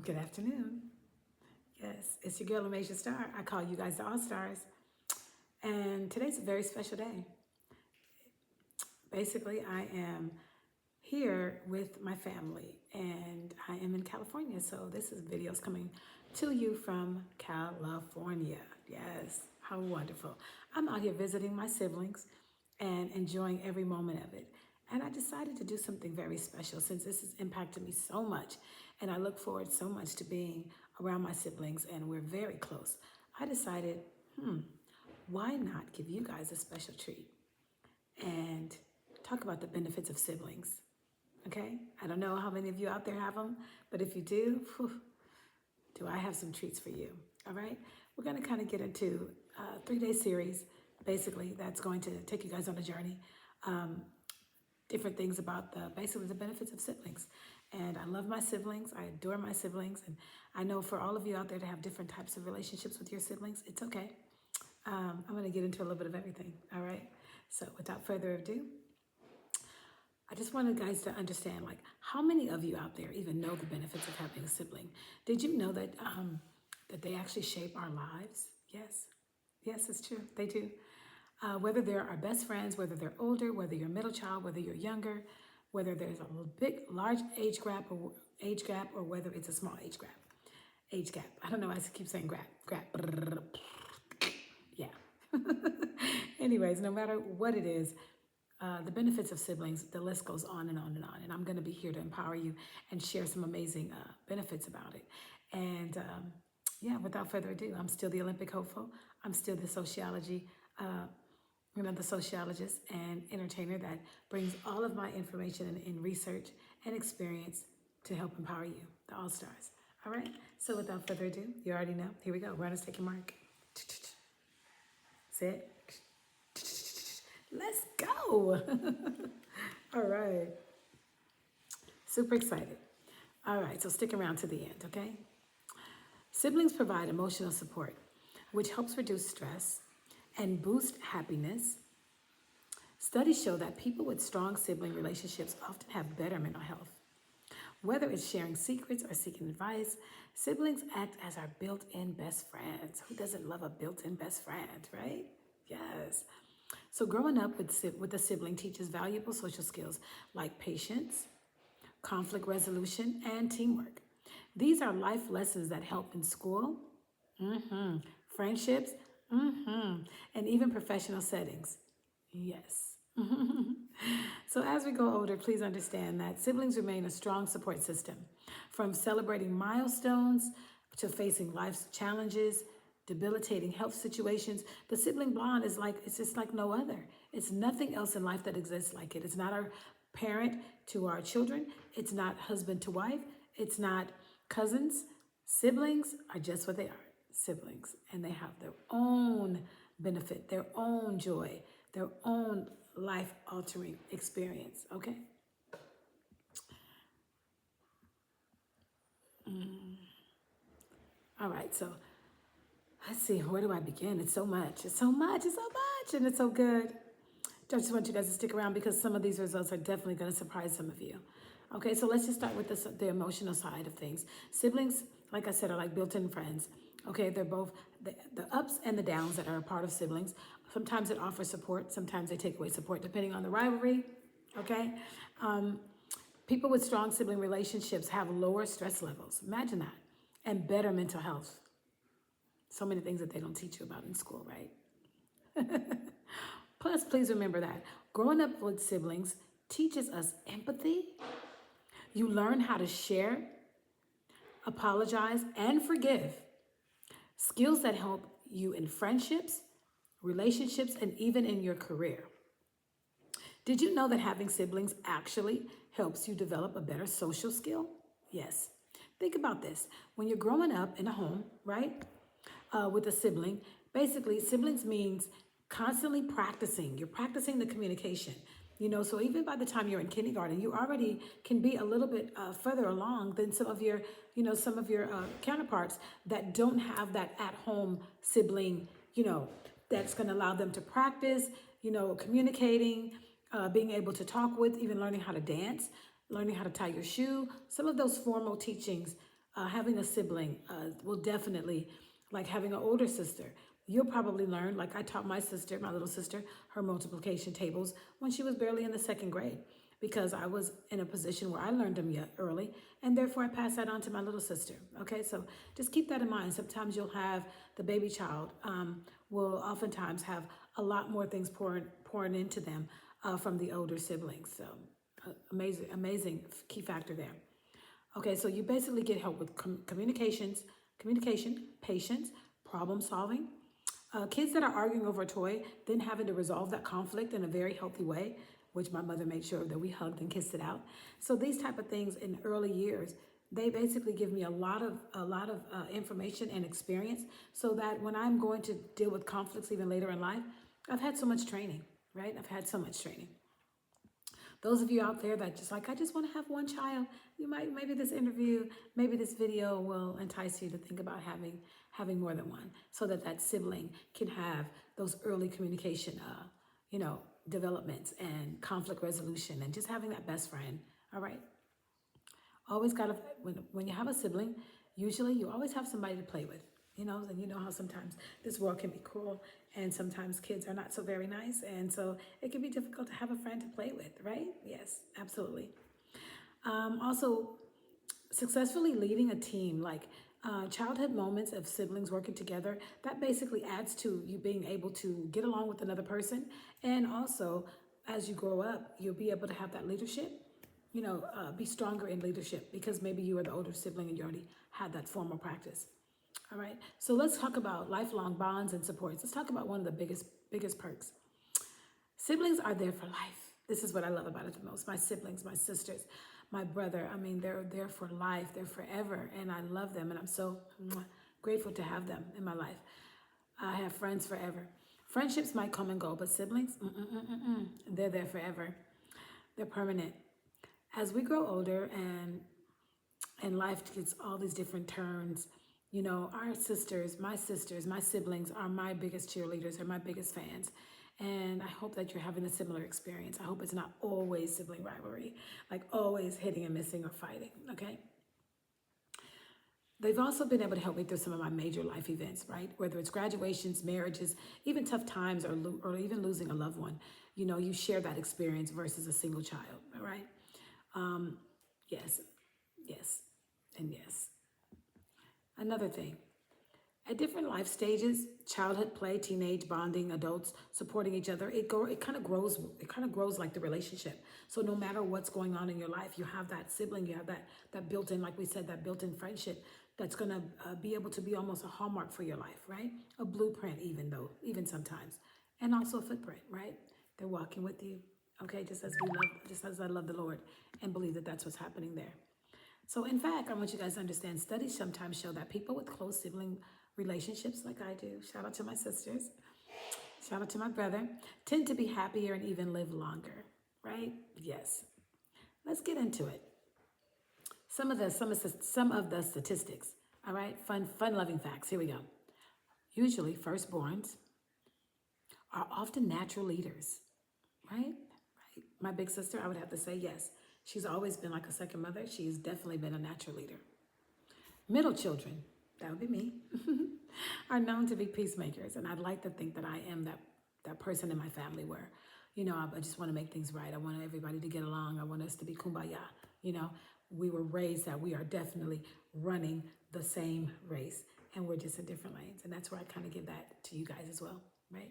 Good afternoon. Yes, it's your girl, Amasia Star. I call you guys the All Stars. And today's a very special day. Basically, I am here with my family and I am in California. So this is videos coming to you from California. Yes, how wonderful. I'm out here visiting my siblings and enjoying every moment of it. And I decided to do something very special since this has impacted me so much. And I look forward so much to being around my siblings and we're very close. I decided, why not give you guys a special treat and talk about the benefits of siblings? Okay? I don't know how many of you out there have them, but if you do, do I have some treats for you? All right? We're going to kind of get into a 3-day series, basically, that's going to take you guys on a journey. Different things about basically the benefits of siblings. And I love my siblings. I adore my siblings. And I know for all of you out there to have different types of relationships with your siblings, it's okay. I'm going to get into a little bit of everything. All right? So without further ado, I just wanted guys to understand, like, how many of you out there even know the benefits of having a sibling? Did you know that that they actually shape our lives? Yes. Yes, it's true. They do. Whether they're our best friends, whether they're older, whether you're a middle child, whether you're younger, whether there's a large age gap, or whether it's a small age gap. Age gap. I don't know why I keep saying gap. Yeah. Anyways, no matter what it is, the benefits of siblings, the list goes on and on and on. And I'm going to be here to empower you and share some amazing benefits about it. And yeah, without further ado, I'm still the Olympic hopeful. I'm still the the sociologist and entertainer that brings all of my information in research and experience to help empower you, the All Stars. All right. So without further ado, you already know. Here we go. Runners, take your mark. Sit. Let's go. All right. Super excited. All right. So stick around to the end, okay? Siblings provide emotional support, which helps reduce stress and boost happiness. Studies show that people with strong sibling relationships often have better mental health. Whether it's sharing secrets or seeking advice, siblings act as our built-in best friends. Who doesn't love a built-in best friend, right? Yes. So growing up with a sibling teaches valuable social skills like patience, conflict resolution, and teamwork. These are life lessons that help in school, friendships, and even professional settings. Yes. So as we go older, please understand that siblings remain a strong support system. From celebrating milestones to facing life's challenges, debilitating health situations, the sibling bond it's just like no other. It's nothing else in life that exists like it. It's not our parent to our children. It's not husband to wife. It's not cousins. Siblings are just what they are, siblings. And they have their own benefit, their own joy, their own life-altering experience, okay? All right, so let's see, where do I begin? It's so much, and it's so good. I just want you guys to stick around because some of these results are definitely going to surprise some of you. Okay, so let's just start with the emotional side of things. Siblings, like I said, are like built-in friends. Okay, they're both the ups and the downs that are a part of siblings. Sometimes it offers support, sometimes they take away support, depending on the rivalry. Okay, people with strong sibling relationships have lower stress levels. Imagine that, and better mental health. So many things that they don't teach you about in school, right? Plus, please remember that growing up with siblings teaches us empathy. You learn how to share, apologize, and forgive. Skills that help you in friendships, relationships, and even in your career. Did you know that having siblings actually helps you develop a better social skill? Yes. Think about this. When you're growing up in a home, right, with a sibling, basically siblings means constantly practicing. You're practicing the communication. So even by the time you're in kindergarten, you already can be a little bit further along than some of your counterparts that don't have that at-home sibling, that's going to allow them to practice, communicating, being able to talk with, even learning how to dance, learning how to tie your shoe. Some of those formal teachings Having a sibling will definitely, like having an older sister, you'll probably learn, like I taught my sister, my little sister, her multiplication tables when she was barely in the second grade because I was in a position where I learned them yet early, and therefore I passed that on to my little sister. Okay, so just keep that in mind. Sometimes you'll have the baby child will oftentimes have a lot more things pouring into them from the older siblings. So amazing key factor there. Okay, so you basically get help with communication, patience, problem solving. Kids that are arguing over a toy, then having to resolve that conflict in a very healthy way, which my mother made sure that we hugged and kissed it out. So these type of things in early years, they basically give me a lot of information and experience, so that when I'm going to deal with conflicts even later in life, I've had so much training, right? I've had so much training. Those of you out there that just like, I just want to have one child, you might, maybe this interview, maybe this video will entice you to think about having more than one, so that that sibling can have those early communication, developments and conflict resolution, and just having that best friend. All right. Always got to, when you have a sibling, usually you always have somebody to play with, and you know how sometimes this world can be cruel, and sometimes kids are not so very nice. And so it can be difficult to have a friend to play with, right? Yes, absolutely. Also, successfully leading a team, like childhood moments of siblings working together, that basically adds to you being able to get along with another person. And also, as you grow up, you'll be able to have that leadership, be stronger in leadership because maybe you are the older sibling and you already had that formal practice. All right, so let's talk about lifelong bonds and supports. Let's talk about one of the biggest perks. Siblings are there for life. This is what I love about it the most. My siblings, my sisters, my brother, I mean, they're there for life. They're forever, and I love them, and I'm so grateful to have them in my life. I have friends forever. Friendships might come and go, but siblings, they're there forever. They're permanent. As we grow older and life gets all these different turns, our sisters, my siblings are my biggest cheerleaders and my biggest fans. And I hope that you're having a similar experience. I hope it's not always sibling rivalry, like always hitting and missing or fighting, okay? They've also been able to help me through some of my major life events, right? Whether it's graduations, marriages, even tough times, or even losing a loved one. You share that experience versus a single child, all right? Yes, yes, and yes. Another thing, at different life stages, childhood play, teenage bonding, adults supporting each other, it kind of grows. It kind of grows like the relationship. So no matter what's going on in your life, you have that sibling, you have that built-in, like we said, that built-in friendship that's gonna be able to be almost a hallmark for your life, right? A blueprint, even sometimes, and also a footprint, right? They're walking with you, okay? Just as I love the Lord and believe that that's what's happening there. So in fact, I want you guys to understand, studies sometimes show that people with close sibling relationships, like I do, shout out to my sisters, shout out to my brother, tend to be happier and even live longer, right? Yes. Let's get into it. Some of the statistics, all right? Fun-loving facts. Here we go. Usually, firstborns are often natural leaders, right? Right. My big sister, I would have to say yes. She's always been like a second mother. She's definitely been a natural leader. Middle children, that would be me, are known to be peacemakers. And I'd like to think that I am that person in my family where, I just want to make things right. I want everybody to get along. I want us to be kumbaya. We were raised that we are definitely running the same race and we're just in different lanes. And that's where I kind of give that to you guys as well, right?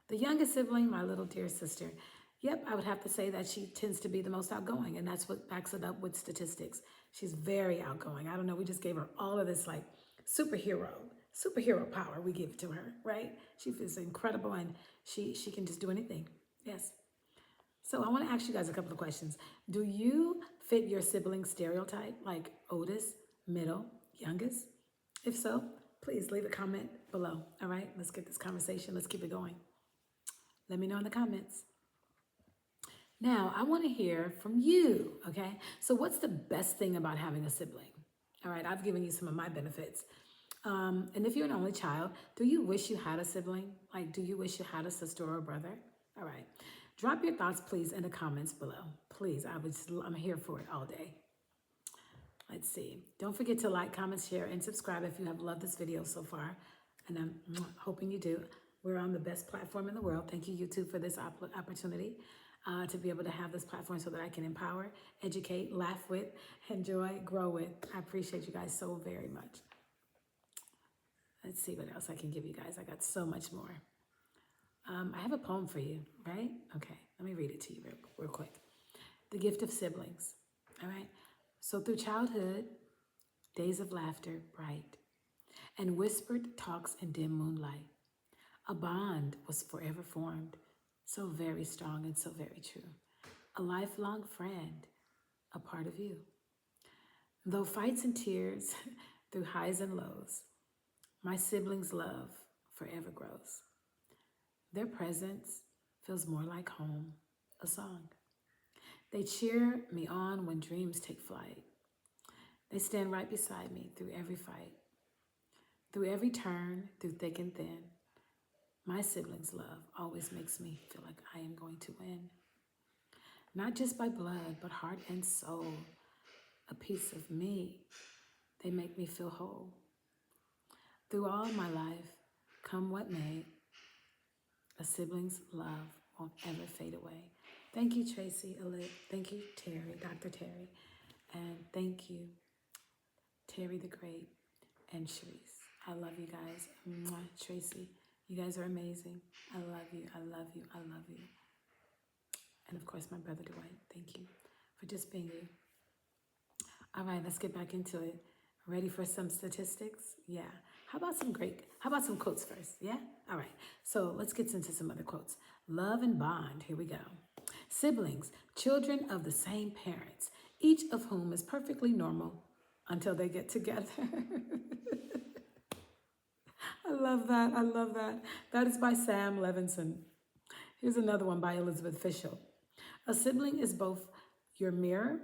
The youngest sibling, my little dear sister, yep, I would have to say that she tends to be the most outgoing, and that's what backs it up with statistics. She's very outgoing. I don't know, we just gave her all of this like superhero power we give to her, right? She feels incredible and she can just do anything. Yes. So I want to ask you guys a couple of questions. Do you fit your sibling stereotype, like oldest, middle, youngest? If so, please leave a comment below. All right, let's get this conversation. Let's keep it going. Let me know in the comments. Now, I want to hear from you, okay? So what's the best thing about having a sibling? All right, I've given you some of my benefits. And if you're an only child, do you wish you had a sibling? Like, do you wish you had a sister or a brother? All right. Drop your thoughts, please, in the comments below. Please, I'm here for it all day. Let's see. Don't forget to like, comment, share, and subscribe if you have loved this video so far. And I'm hoping you do. We're on the best platform in the world. Thank you, YouTube, for this opportunity to be able to have this platform so that I can empower, educate, laugh with, enjoy, grow with. I appreciate you guys so very much. Let's see what else I can give you guys. I got so much more. I have a poem for you, right? Okay, let me read it to you real quick. The Gift of Siblings, all right? So through childhood, days of laughter bright, and whispered talks in dim moonlight, a bond was forever formed, so very strong and so very true. A lifelong friend, a part of you. Though fights and tears, through highs and lows, my siblings' love forever grows. Their presence feels more like home, a song. They cheer me on when dreams take flight. They stand right beside me through every fight, through every turn, through thick and thin. My siblings' love always makes me feel like I am going to win. Not just by blood, but heart and soul. A piece of me, they make me feel whole. Through all my life, come what may, a sibling's love won't ever fade away. Thank you, Tracy, Alit. Thank you, Terry, Dr. Terry. And thank you, Terry the Great and Sharice. I love you guys. Mwah, Tracy, you guys are amazing. I love you, I love you, I love you. And of course, my brother Dwight, thank you for just being you. All right, let's get back into it. Ready for some statistics? Yeah. How about some quotes first? Yeah? All right. So let's get into some other quotes. Love and bond. Here we go. Siblings, children of the same parents, each of whom is perfectly normal until they get together. I love that. I love that. That is by Sam Levinson. Here's another one by Elizabeth Fishel. A sibling is both your mirror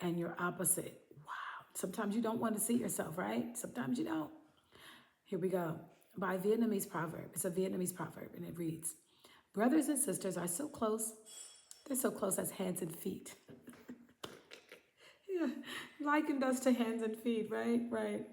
and your opposite. Wow. Sometimes you don't want to see yourself, right? Sometimes you don't. Here we go. By Vietnamese proverb. It's a Vietnamese proverb, and it reads, brothers and sisters are so close. They're so close as hands and feet. Yeah, likened us to hands and feet, right? Right.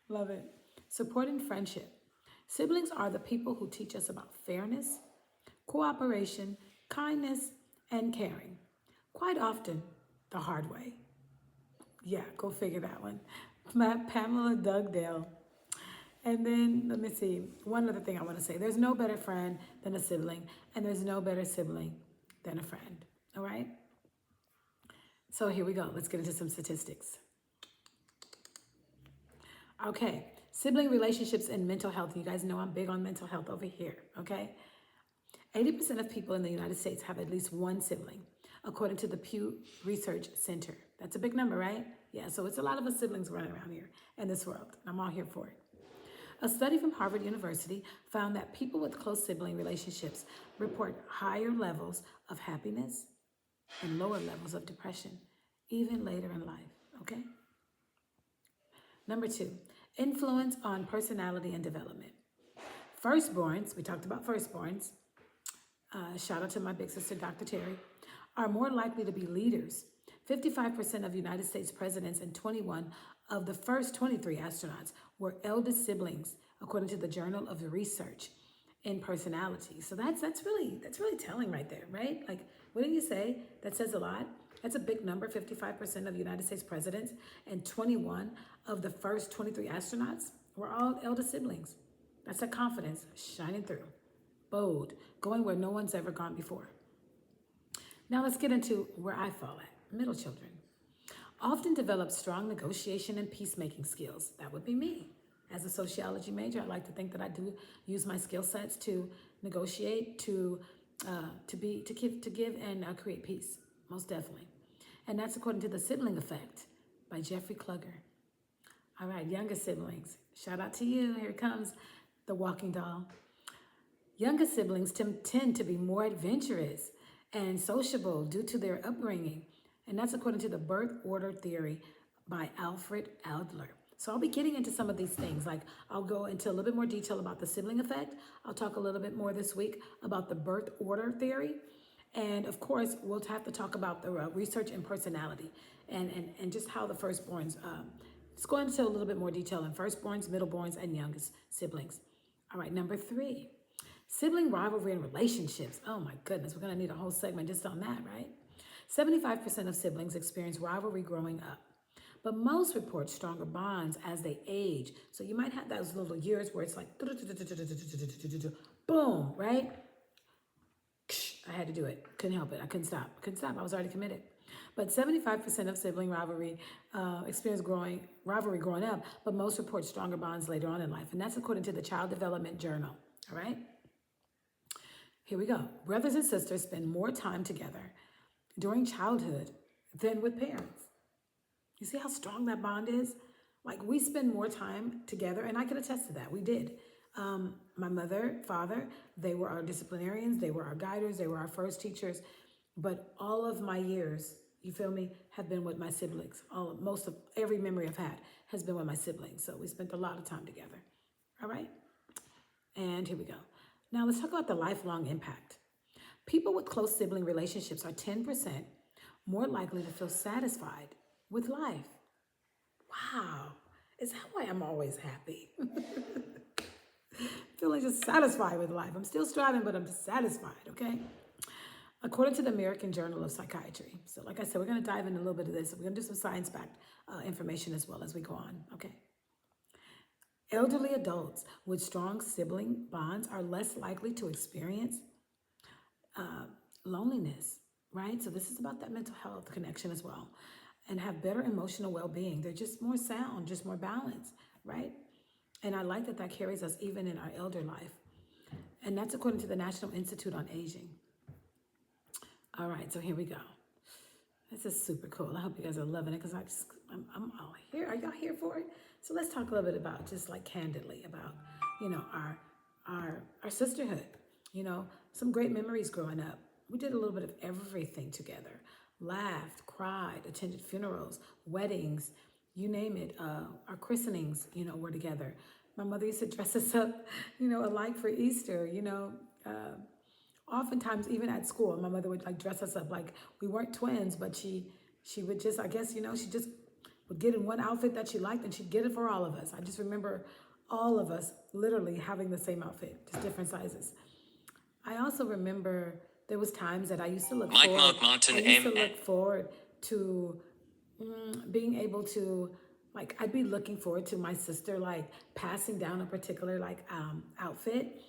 Love it. Support and friendship. Siblings are the people who teach us about fairness, cooperation, kindness, and caring. Quite often, the hard way. Yeah, go figure that one. Pamela Dugdale. And then, let me see, one other thing I want to say. There's no better friend than a sibling, and there's no better sibling than a friend, all right? So here we go. Let's get into some statistics. Okay, sibling relationships and mental health. You guys know I'm big on mental health over here, okay? 80% of people in the United States have at least one sibling, according to the Pew Research Center. That's a big number, right? Yeah, so it's a lot of us siblings running around here in this world. I'm all here for it. A study from Harvard University found that people with close sibling relationships report higher levels of happiness and lower levels of depression, even later in life, okay? Number 2, influence on personality and development. Firstborns, we talked about firstborns, shout out to my big sister, Dr. Terry, are more likely to be leaders. 55% of United States presidents and 21 of the first 23 astronauts were eldest siblings, according to the Journal of the Research in Personality. So that's really telling right there, right? Like, what did you say? That says a lot. That's a big number. 55% of United States presidents and 21 of the first 23 astronauts were all eldest siblings. That's that confidence shining through. Bold, going where no one's ever gone before. Now let's get into where I fall at. Middle children often develop strong negotiation and peacemaking skills. That would be me. As a sociology major, I like to think that I do use my skill sets to negotiate, to give and create peace, most definitely. And that's according to the Sibling Effect by Jeffrey Klugger. All right, younger siblings, shout out to you. Here comes the walking doll. Younger siblings tend to be more adventurous and sociable due to their upbringing. And that's according to the birth order theory by Alfred Adler. So I'll be getting into some of these things. Like, I'll go into a little bit more detail about the sibling effect. I'll talk a little bit more this week about the birth order theory. And of course, we'll have to talk about the research and personality and just how the firstborns, let's go into a little bit more detail in firstborns, middleborns, and youngest siblings. All right, number 3, sibling rivalry and relationships. Oh my goodness, we're gonna need a whole segment just on that, right? 75% of siblings experience rivalry growing up, but most report stronger bonds as they age. So you might have those little years where it's like, boom, right? I had to do it. Couldn't help it. I couldn't stop. I was already committed. But 75% of sibling rivalry experience rivalry growing up, but most report stronger bonds later on in life. And that's according to the Child Development Journal. All right? Here we go. Brothers and sisters spend more time together during childhood than with parents. You see how strong that bond is? Like, we spend more time together, and I can attest to that. We did. My mother, father, they were our disciplinarians, they were our guiders, they were our first teachers. But all of my years, you feel me, have been with my siblings. Most of every memory I've had has been with my siblings. So we spent a lot of time together. All right? And here we go. Now let's talk about the lifelong impact. People with close sibling relationships are 10% more likely to feel satisfied with life. Wow. Is that why I'm always happy? Feeling just satisfied with life. I'm still striving, but I'm just satisfied, okay? According to the American Journal of Psychiatry. So like I said, we're going to dive into a little bit of this. We're going to do some science-backed information as well as we go on, okay? Elderly adults with strong sibling bonds are less likely to experience loneliness, right? So this is about that mental health connection as well, and have better emotional well-being. They're just more sound, just more balanced, right? And I like that that carries us even in our elder life. And that's according to the National Institute on Aging. All right, so here we go. This is super cool. I hope you guys are loving it because I'm all here. Are y'all here for it? So let's talk a little bit about, just like candidly, about, you know, our sisterhood. You know, some great memories growing up. We did a little bit of everything together. Laughed, cried, attended funerals, weddings, you name it. Our christenings, you know, were together. My mother used to dress us up, you know, alike for Easter, you know. Oftentimes, even at school, my mother would like dress us up like we weren't twins, but she would just, I guess, you know, she just would get in one outfit that she liked and she'd get it for all of us. I just remember all of us literally having the same outfit, just different sizes. I also remember there was times that I used to look forward to being able to, like, I'd be looking forward to my sister like passing down a particular like outfit.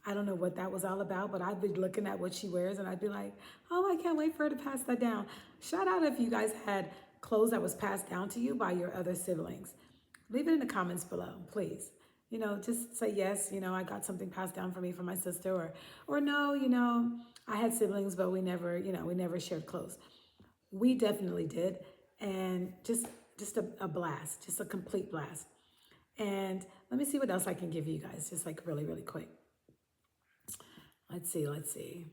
I don't know what that was all about, but I'd be looking at what she wears and I'd be like, oh, I can't wait for her to pass that down. Shout out if you guys had clothes that was passed down to you by your other siblings. Leave it in the comments below, please. You know, just say yes, you know, I got something passed down for me from my sister, or no, you know, I had siblings, but we never, you know, we never shared clothes. We definitely did. And just a blast, just a complete blast. And let me see what else I can give you guys, just like really, really quick. Let's see. Let's see.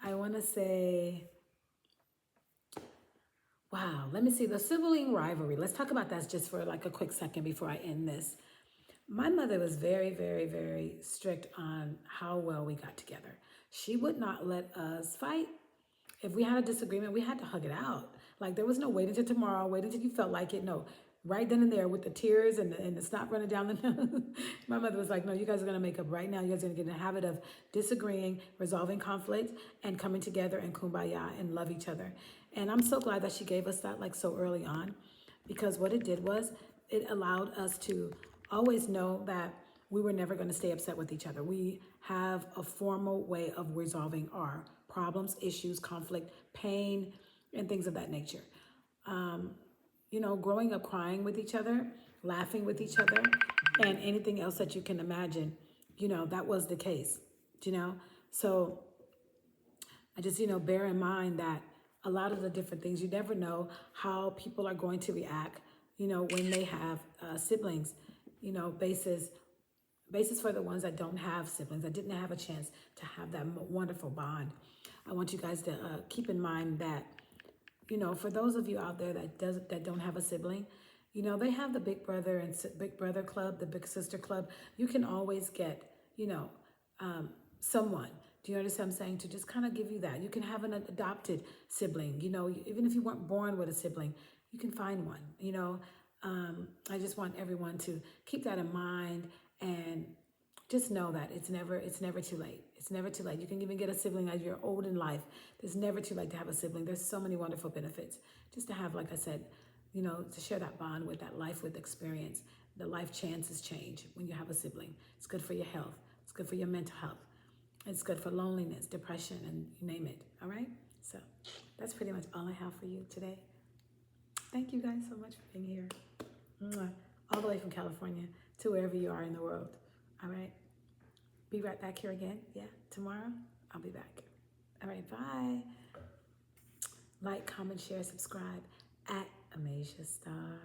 I want to say, wow, let me see, the sibling rivalry. Let's talk about that just for like a quick second before I end this. My mother was very, very, very strict on how well we got together. She would not let us fight. If we had a disagreement, we had to hug it out. Like, there was no wait until tomorrow, wait until you felt like it. No, right then and there with the tears and the snot running down the nose. My mother was like, no, you guys are going to make up right now. You guys are going to get in the habit of disagreeing, resolving conflict, and coming together and kumbaya and love each other. And I'm so glad that she gave us that like so early on, because what it did was it allowed us to always know that we were never going to stay upset with each other. We have a formal way of resolving our problems, issues, conflict, pain, and things of that nature. You know, growing up crying with each other, laughing with each other, and anything else that you can imagine, you know, that was the case, you know? So I just, you know, bear in mind that a lot of the different things, you never know how people are going to react, you know, when they have siblings, you know, basis for the ones that don't have siblings, that didn't have a chance to have that wonderful bond. I want you guys to keep in mind that, you know, for those of you out there that don't have a sibling, you know, they have the Big Brother and Big Brother Club, the Big Sister Club. You can always get, you know, someone. Do you understand what I'm saying? To just kind of give you that. You can have an adopted sibling, you know, even if you weren't born with a sibling, you can find one, you know. I just want everyone to keep that in mind and just know that it's never too late. It's never too late. You can even get a sibling as you're old in life. There's never too late to have a sibling. There's so many wonderful benefits. Just to have, like I said, you know, to share that bond with that life with experience. The life chances change when you have a sibling. It's good for your health. It's good for your mental health. It's good for loneliness, depression, and you name it. All right? So that's pretty much all I have for you today. Thank you guys so much for being here. Mwah. All the way from California to wherever you are in the world. All right? Be right back here again. Yeah, tomorrow I'll be back. All right, bye. Like, comment, share, subscribe at Amasia Star.